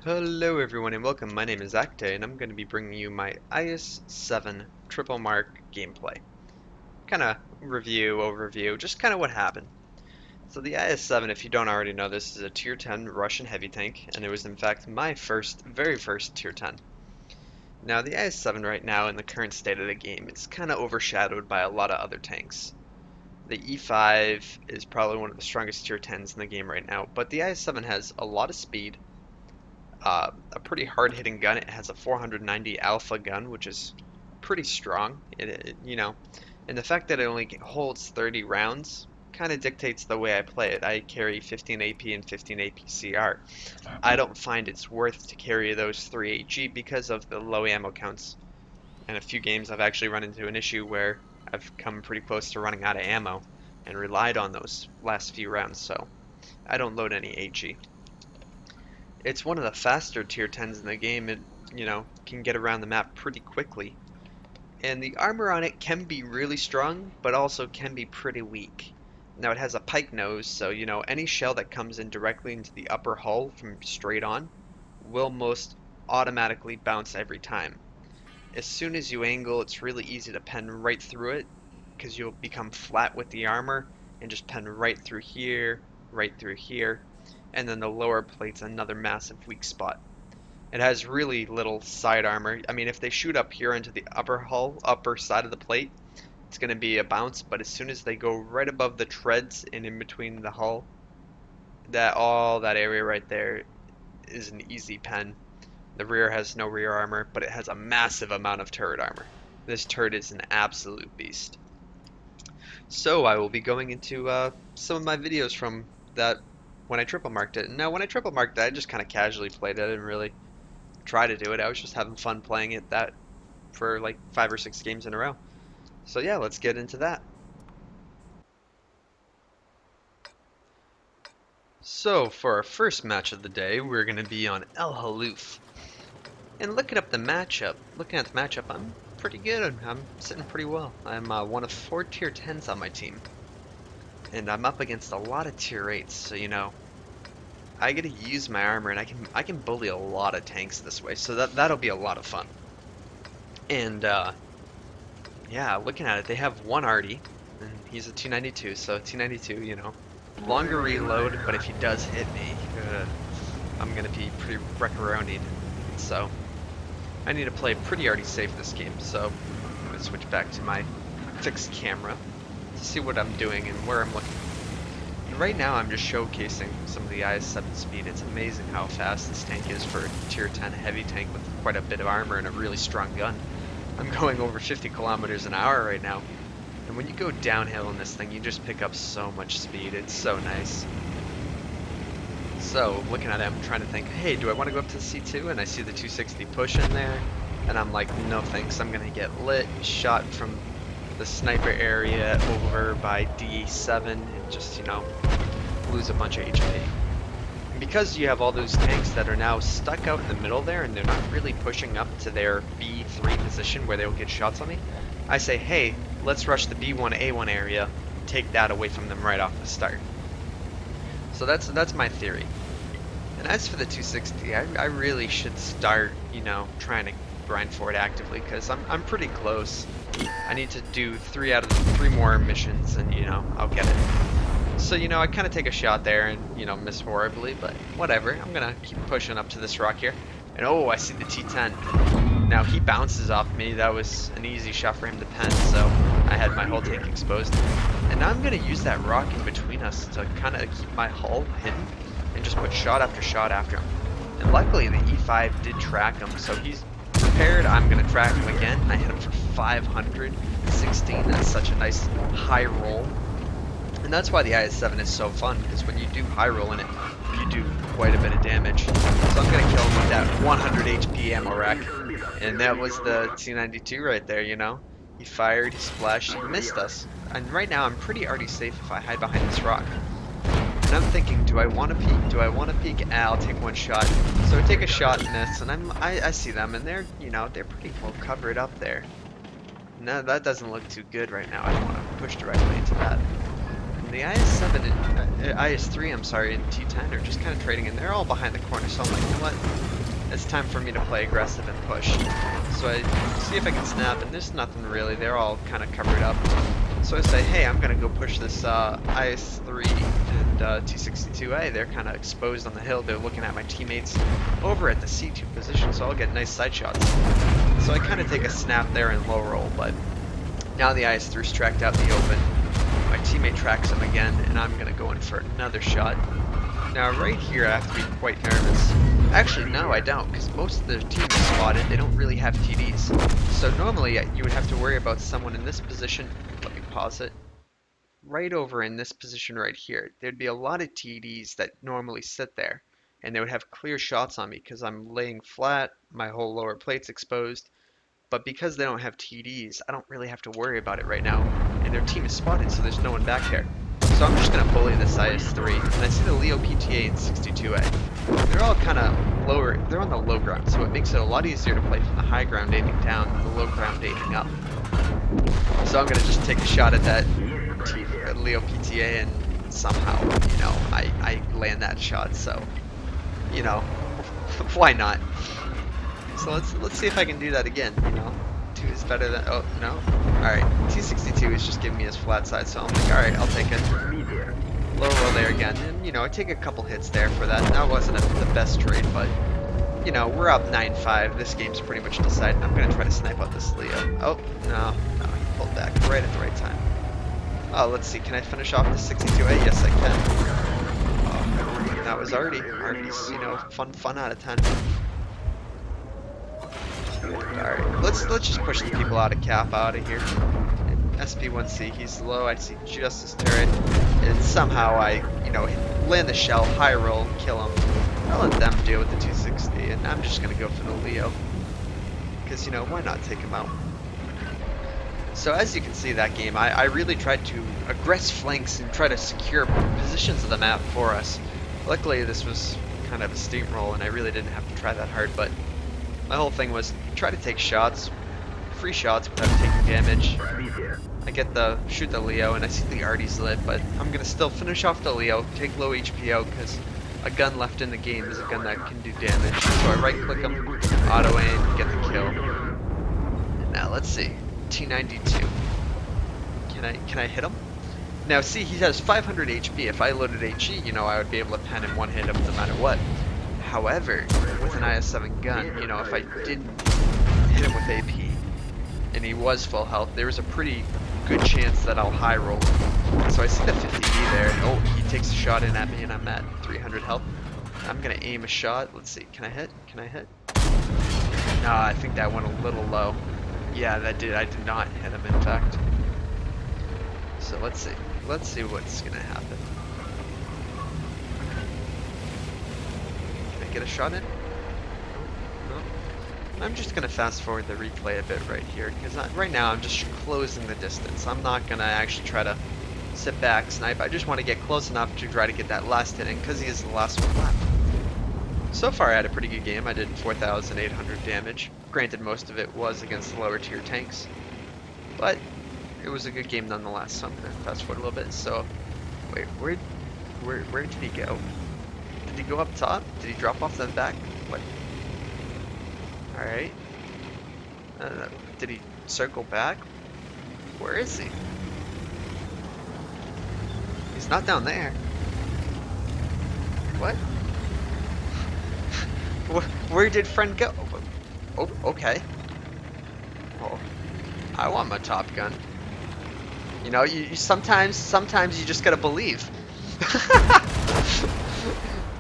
Hello everyone and welcome. My name is Acte and I'm going to be bringing you my IS-7 triple mark gameplay. Kind of overview, just kind of what happened. So the IS-7, if you don't already know, this is a tier 10 Russian heavy tank, and it was in fact my very first tier 10. Now the IS-7 right now in the current state of the game is kind of overshadowed by a lot of other tanks. The E5 is probably one of the strongest tier 10s in the game right now, but the IS-7 has a lot of speed, a pretty hard-hitting gun. It has a 490 alpha gun, which is pretty strong. And the fact that it only holds 30 rounds kind of dictates the way I play it. I carry 15 AP and 15 AP CR. I don't find it's worth to carry those 3 AG because of the low ammo counts. In a few games, I've actually run into an issue where I've come pretty close to running out of ammo and relied on those last few rounds, so I don't load any AG. It's one of the faster tier 10s in the game. It, can get around the map pretty quickly. And the armor on it can be really strong, but also can be pretty weak. Now it has a pike nose, so any shell that comes in directly into the upper hull from straight on will most automatically bounce every time. As soon as you angle, it's really easy to pen right through it, because you'll become flat with the armor and just pen right through here, and then the lower plate's another massive weak spot. It has really little side armor. I mean, if they shoot up here into the upper side of the plate, it's going to be a bounce, but as soon as they go right above the treads and in between the hull, all that area right there is an easy pen. The rear has no rear armor, but it has a massive amount of turret armor. This turret is an absolute beast. So I will be going into some of my videos from that when I triple marked it. Now when I triple marked it, I just kind of casually played it. I didn't really try to do it. I was just having fun playing it for like 5 or 6 games in a row. So yeah, let's get into that. So for our first match of the day, we're going to be on El Haloof. And looking at the matchup, I'm pretty good. I'm sitting pretty well. I'm one of 4 tier 10s on my team. And I'm up against a lot of tier 8s, so I get to use my armor, and I can bully a lot of tanks this way, so that'll be a lot of fun. And yeah, looking at it, they have one arty, and he's a 292, so 292, longer reload, but if he does hit me, I'm gonna be pretty wreck-a-rounding. So I need to play pretty arty safe this game, so I'm gonna switch back to my fixed camera to see what I'm doing and where I'm looking. And right now I'm just showcasing some of the IS-7 speed. It's amazing how fast this tank is for a tier 10 heavy tank with quite a bit of armor and a really strong gun. I'm going over 50 kilometers an hour right now. And when you go downhill in this thing, you just pick up so much speed. It's so nice. So looking at it, I'm trying to think, hey, do I want to go up to the C2? And I see the 260 push in there. And I'm like, no thanks, I'm going to get lit, shot from the sniper area over by D7 and just, lose a bunch of HP. And because you have all those tanks that are now stuck out in the middle there and they're not really pushing up to their B3 position where they'll get shots on me, I say, hey, let's rush the B1A1 area, take that away from them right off the start. So that's my theory. And as for the 260, I really should start, trying to grind for it actively, because I'm pretty close. I need to do 3 out of 3 more missions and I'll get it. So I kind of take a shot there and miss horribly, but whatever. I'm gonna keep pushing up to this rock here. And oh, I see the T10. Now he bounces off me. That was an easy shot for him to pen, so I had my whole tank exposed. And now I'm gonna use that rock in between us to kind of keep my hull hidden and just put shot after shot after him. And luckily the E5 did track him, so he's prepared. I'm gonna track him again. I hit him for 516. That's such a nice high roll. And that's why the IS-7 is so fun, because when you do high roll in it, you do quite a bit of damage. So I'm gonna kill him with that 100 HP ammo rack. And that was the T92 right there, He fired, he splashed, he missed us. And right now I'm pretty already safe if I hide behind this rock. And I'm thinking, do I want to peek? Do I want to peek? I'll take one shot. So I take a shot, miss, and I see them, and they're, they're pretty well covered up there. No, that doesn't look too good right now. I don't want to push directly into that. And the IS-7 and IS-3, I'm sorry, and T10 are just kind of trading, and they're all behind the corner. So I'm like, you know what? it's time for me to play aggressive and push. So I see if I can snap, and there's nothing really. They're all kind of covered up. So I say, hey, I'm gonna go push this IS-3 and T-62A. They're kind of exposed on the hill. They're looking at my teammates over at the C2 position, so I'll get nice side shots. So I kind of take a snap there and low roll, but now the IS-3's tracked out in the open. My teammate tracks him again, and I'm gonna go in for another shot. Now right here I have to be quite nervous. Actually no, I don't, because most of the team is spotted. They don't really have TDs. So normally you would have to worry about someone in this position. Let me pause it. Right over in this position right here. There'd be a lot of TDs that normally sit there. And they would have clear shots on me because I'm laying flat, my whole lower plate's exposed. But because they don't have TDs, I don't really have to worry about it right now. And their team is spotted, so there's no one back there. So I'm just going to bully this IS-3. And I see the Leo PTA and 62A. They're all kind of lower, they're on the low ground, so it makes it a lot easier to play from the high ground aiming down than the low ground aiming up. So I'm going to just take a shot at that Leo PTA, and somehow, you know, I land that shot. So, you know, why not? So let's see if I can do that again, you know. 2 is better than, oh, no. Alright, T62 is just giving me his flat side, so I'm like, alright, I'll take it. Low roll there again, and, you know, I take a couple hits there for that. That wasn't the best trade, but, you know, we're up 9-5. This game's pretty much decided. I'm going to try to snipe out this Leo. Oh, no, he pulled back right at the right time. Oh, let's see, can I finish off the 62A? Yes, I can. Oh, that was Artie. Artie's, you know, fun out of 10. Alright, let's just push the people out of cap out of here. And SP1C, he's low, I see just his turret. And somehow I, you know, land the shell, high roll, kill him. I'll let them deal with the 260, and I'm just gonna go for the Leo. Because, you know, why not take him out? So as you can see that game, I really tried to aggress flanks and try to secure positions of the map for us. Luckily this was kind of a steamroll and I really didn't have to try that hard, but my whole thing was try to take shots, free shots without taking damage. I get the shoot the Leo and I see the Artie's lit, but I'm gonna still finish off the Leo, take low HPO because a gun left in the game is a gun that can do damage. So I right click him, auto aim, get the kill. And now let's see, T92. Can I hit him? Now see, he has 500 HP. If I loaded HE, you know, I would be able to pen in one hit no matter what. However, with an IS-7 gun, you know, if I didn't hit him with AP and he was full health, there was a pretty good chance that I'll high roll him. So I see the 50E there, and oh, he takes a shot in at me and I'm at 300 health. I'm gonna aim a shot. Let's see, can I hit? Can I hit? No, I think that went a little low. Yeah, that did. I did not hit him, in fact. So let's see. Let's see what's gonna happen. Get a shot in? No. I'm just gonna fast forward the replay a bit right here because right now I'm just closing the distance. I'm not gonna actually try to sit back, snipe. I just want to get close enough to try to get that last hit in because he is the last one left. So far I had a pretty good game. I did 4,800 damage. Granted, most of it was against the lower tier tanks, but it was a good game nonetheless. So I'm gonna fast forward a little bit. So wait, where did he go? Did he go up top? Did he drop off the back? What? Alright. Did he circle back? Where is he? He's not down there. What? Where did friend go? Oh, okay. Oh, I want my Top Gun. You know, you sometimes you just gotta believe.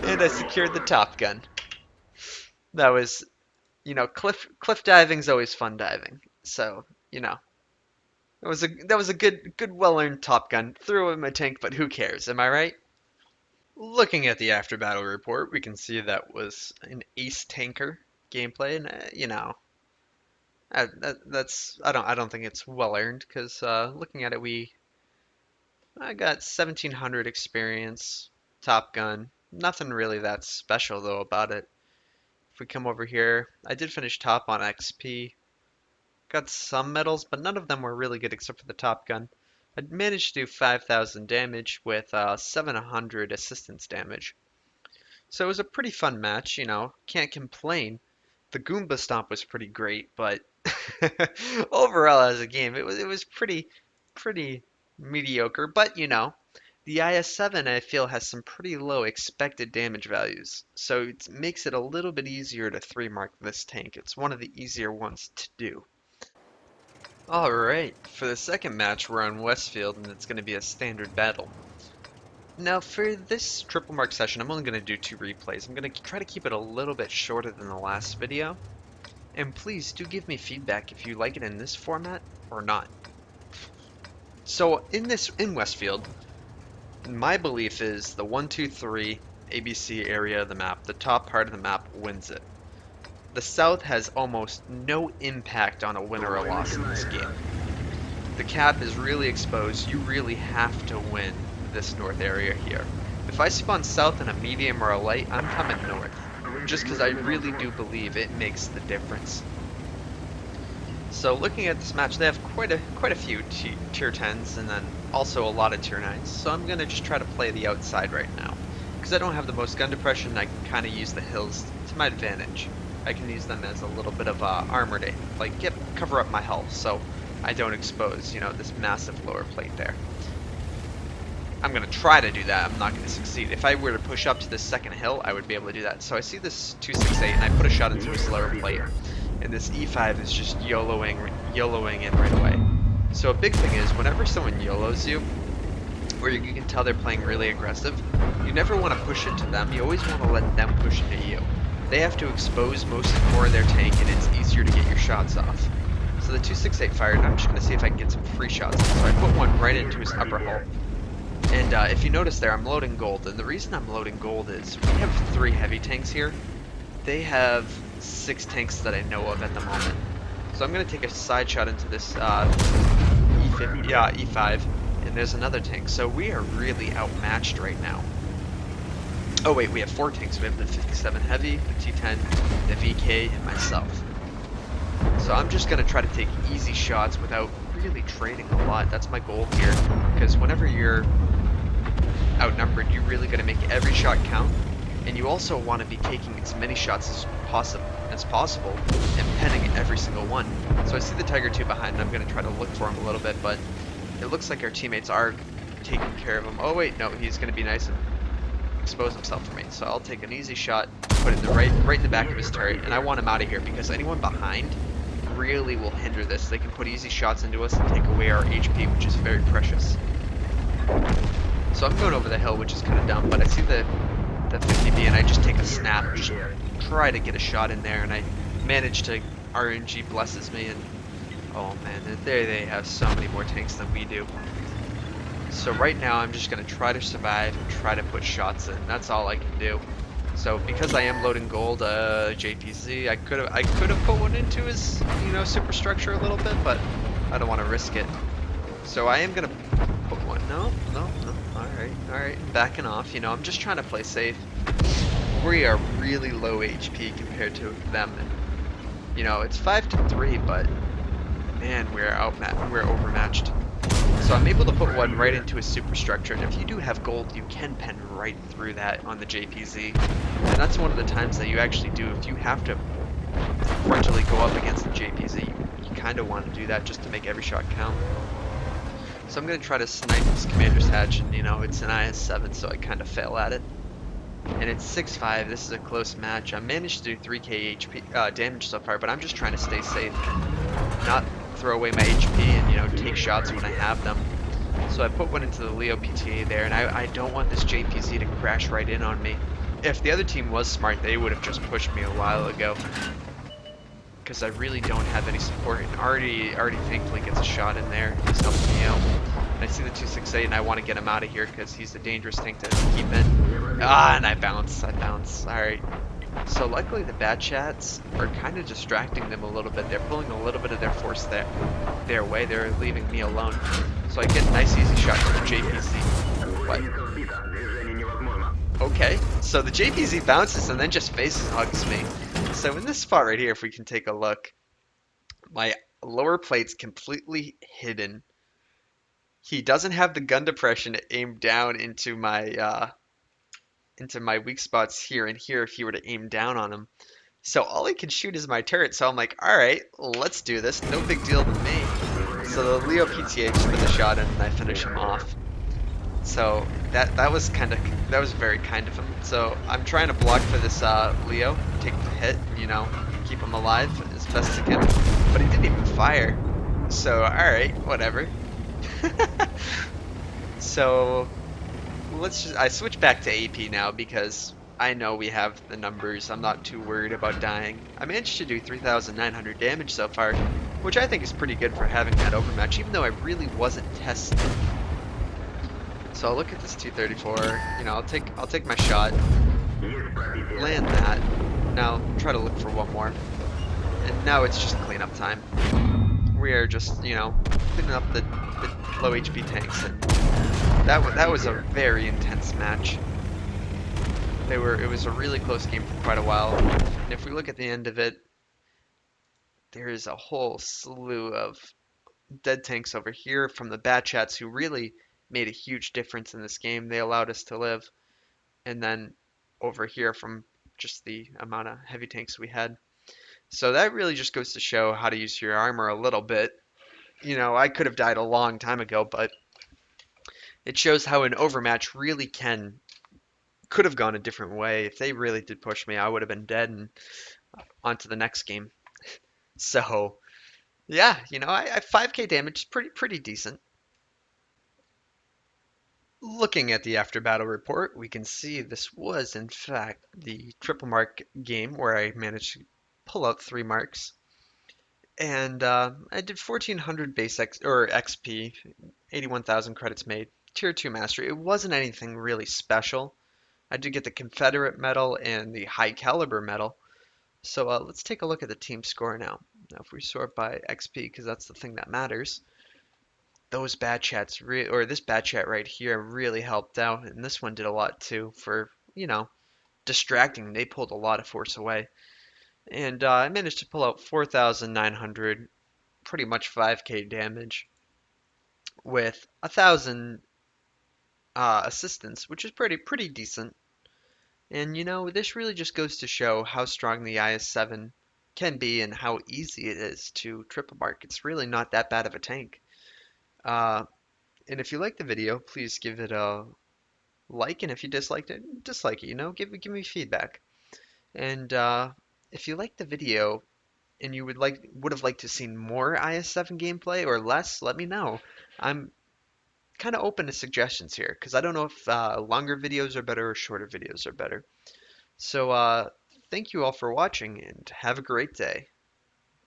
And I secured the Top Gun. That was, you know, cliff diving's always fun diving. So, you know, that was a good well-earned Top Gun. Threw in my tank, but who cares? Am I right? Looking at the after battle report, we can see that was an ace tanker gameplay, and you know, that's I don't think it's well earned because looking at it, I got 1,700 experience, Top Gun. Nothing really that special though about it. If we come over here, I did finish top on XP. Got some medals, but none of them were really good except for the Top Gun. I managed to do 5,000 damage with 700 assistance damage. So it was a pretty fun match, you know, can't complain. The Goomba Stomp was pretty great, but overall as a game, it was pretty mediocre. But the IS-7 I feel has some pretty low expected damage values, so it makes it a little bit easier to three mark this tank. It's one of the easier ones to do. All right, for the second match, we're on Westfield, and it's going to be a standard battle. Now, for this triple mark session, I'm only going to do two replays. I'm going to try to keep it a little bit shorter than the last video. And please do give me feedback if you like it in this format or not. So in Westfield, my belief is the 1, 2, 3 ABC area of the map, the top part of the map wins it. The South has almost no impact on a win or a loss in this game. The cap is really exposed. You really have to win this north area here. If I spawn south in a medium or a light, I'm coming north. Just because I really do believe it makes the difference. So looking at this match, they have quite a few tier 10s and then also a lot of tier 9s. So I'm going to just try to play the outside right now. Because I don't have the most gun depression, I can kind of use the hills to my advantage. I can use them as a little bit of armor to cover up my health so I don't expose, this massive lower plate there. I'm going to try to do that. I'm not going to succeed. If I were to push up to this second hill, I would be able to do that. So I see this 268 and I put a shot into his lower plate. And this E5 is just YOLOing in right away. So a big thing is whenever someone YOLOs you, or you can tell they're playing really aggressive, you never want to push into them. You always want to let them push into you. They have to expose most core of their tank and it's easier to get your shots off. So the 268 fired, and I'm just going to see if I can get some free shots. So I put one right into his upper hull. And if you notice there, I'm loading gold. And the reason I'm loading gold is we have 3 heavy tanks here. They have 6 tanks that I know of at the moment. So I'm going to take a side shot into this E5, and there's another tank. So we are really outmatched right now. Oh wait, we have 4 tanks. We have the 57 heavy, the T10, the VK, and myself. So I'm just going to try to take easy shots without really trading a lot. That's my goal here, because whenever you're outnumbered, you're really going to make every shot count, and you also want to be taking as many shots as possible and penning every single one. So I see the Tiger 2 behind, and I'm going to try to look for him a little bit, but it looks like our teammates are taking care of him. Oh wait, no, he's going to be nice and expose himself for me. So I'll take an easy shot, put it right in the back of his turret, and I want him out of here because anyone behind really will hinder this. They can put easy shots into us and take away our HP, which is very precious. So I'm going over the hill, which is kind of dumb, but I see the 50B and I just take a snap, just try to get a shot in there, and I manage to, RNG blesses me, and oh man, there they have so many more tanks than we do. So right now I'm just going to try to survive and try to put shots in. That's all I can do. So because I am loading gold, JPZ, I could have put one into his, superstructure a little bit, but I don't want to risk it. So I am gonna put one. No. All right. Backing off. I'm just trying to play safe. We are really low HP compared to them, and it's 5-3, but man, we're overmatched. So I'm able to put one right into his superstructure, and if you do have gold, you can pen right through that on the JPZ. And that's one of the times that you actually do. If you have to frontally go up against the JPZ, you kind of want to do that just to make every shot count. So I'm going to try to snipe this commander's hatch, and it's an IS-7, so I kind of fail at it. And it's 6-5, this is a close match. I managed to do 3k HP damage so far, but I'm just trying to stay safe. Not throw away my HP and take shots when I have them. So I put one into the Leo PTA there, and I don't want this JPZ to crash right in on me. If the other team was smart, they would have just pushed me a while ago, because I really don't have any support, and Artie thankfully gets a shot in there. He's helping me out. And I see the 268 and I want to get him out of here because he's a dangerous tank to keep in. And I bounce. Alright. So luckily the bad chats are kind of distracting them a little bit. They're pulling a little bit of their force their way. They're leaving me alone. So I get a nice easy shot to the JPZ. What? Okay, so the JPZ bounces and then just face hugs me. So in this spot right here, if we can take a look, my lower plate's completely hidden. He doesn't have the gun depression aimed down into my weak spots here and here if you were to aim down on him. So all he can shoot is my turret. So I'm like, all right, let's do this. No big deal to me. So the Leo PTH for the shot in, and I finish him off. So that was that was very kind of him. So I'm trying to block for this Leo, take the hit, keep him alive as best as I can. But he didn't even fire. So all right, whatever. So I switch back to AP now because I know we have the numbers. I'm not too worried about dying. I managed to do 3,900 damage so far, which I think is pretty good for having that overmatch, even though I really wasn't tested. So I'll look at this 234. I'll take my shot, land that. Now try to look for one more, and now it's just cleanup time. We are just cleaning up the low HP tanks, and that was a very intense match. It was a really close game for quite a while, and if we look at the end of it, there is a whole slew of dead tanks over here from the Bat Chats who really made a huge difference in this game. They allowed us to live. And then over here from just the amount of heavy tanks we had. So that really just goes to show how to use your armor a little bit. I could have died a long time ago, but it shows how an overmatch really could have gone a different way. If they really did push me, I would have been dead and on to the next game. So yeah, 5k damage is pretty decent. Looking at the after battle report, we can see this was in fact the triple mark game where I managed to pull out 3 marks. And I did 1400 base XP, 81,000 credits made, tier 2 mastery. It wasn't anything really special. I did get the Confederate medal and the high caliber medal. So let's take a look at the team score now. Now if we sort by XP, because that's the thing that matters, those bad chats or this bad chat right here really helped out, and this one did a lot too for distracting. They pulled a lot of force away, and I managed to pull out 4,900, pretty much 5k damage with 1,000 assistance, which is pretty decent. And this really just goes to show how strong the IS-7 can be and how easy it is to triple mark. It's really not that bad of a tank. Uh, and if you like the video, please give it a like, and if you disliked it, dislike it. Give me feedback. And if you like the video and you would have liked to seen more IS-7 gameplay or less, let me know. I'm kind of open to suggestions here because I don't know if longer videos are better or shorter videos are better. So thank you all for watching and have a great day.